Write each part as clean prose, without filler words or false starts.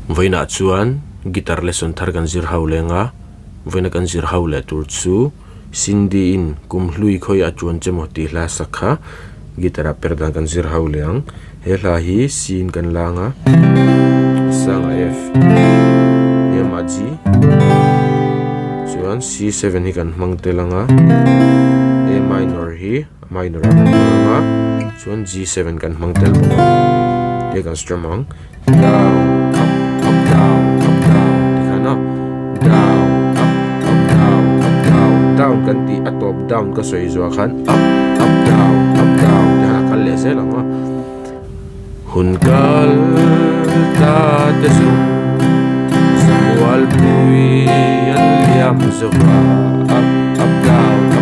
Voina chuan guitar lesson thar kan zir ho lenga voina kan zir ho le tur chu Cindy in kumhlui khoi a chuan chemo ti hla sakha gitara perdan kan zir ho leang he hla hi sin kan langa sang F M A G chuan C7 hi kan hmang telanga A minor hi minor kan hmanga chuan G7 kan hmang tel bo ye kan strum down up down dikhana down up down down kan ti atop down ka soi zo khan up down dikhana kal le se langa hun kal ta te zu samual pui an liam zo up down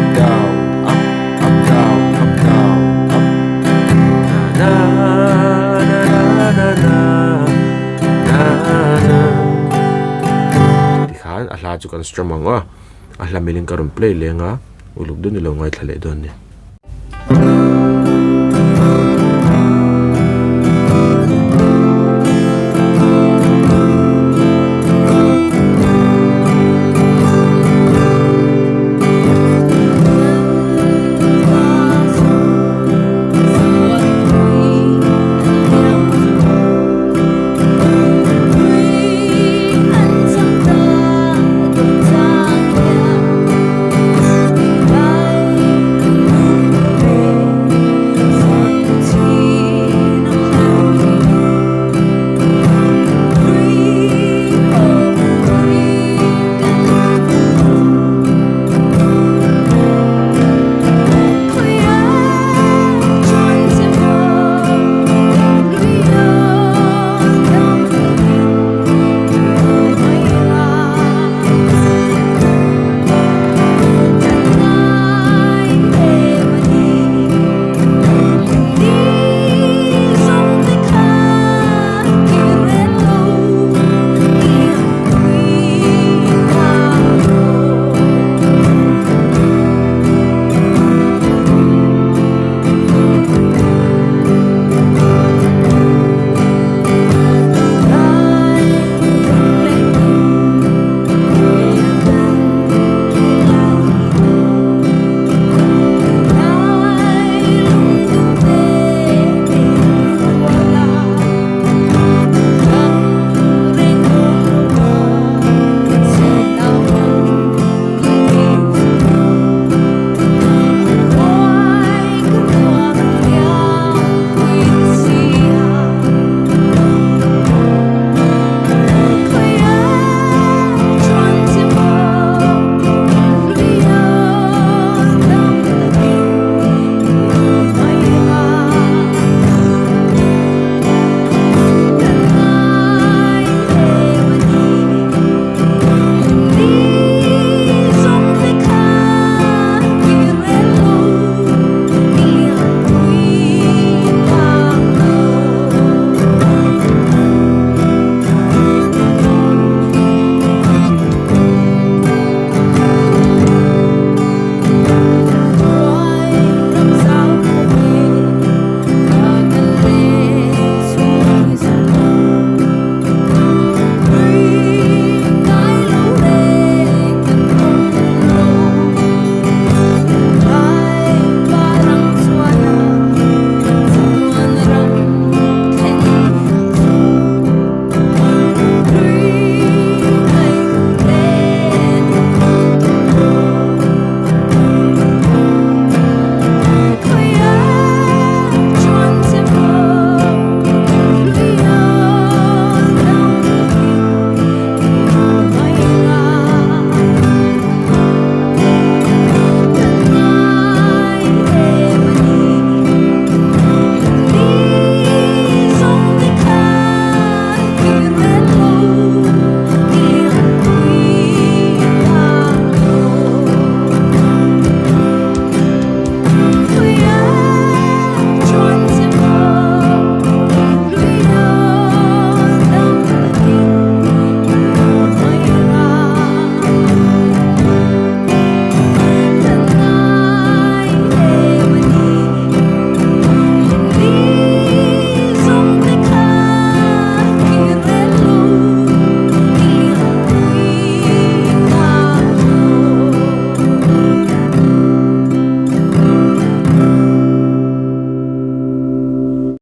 na dikhan ahla chu kan strum anga ahla milin karon play lenga uluk dun lo ngai thlale don ne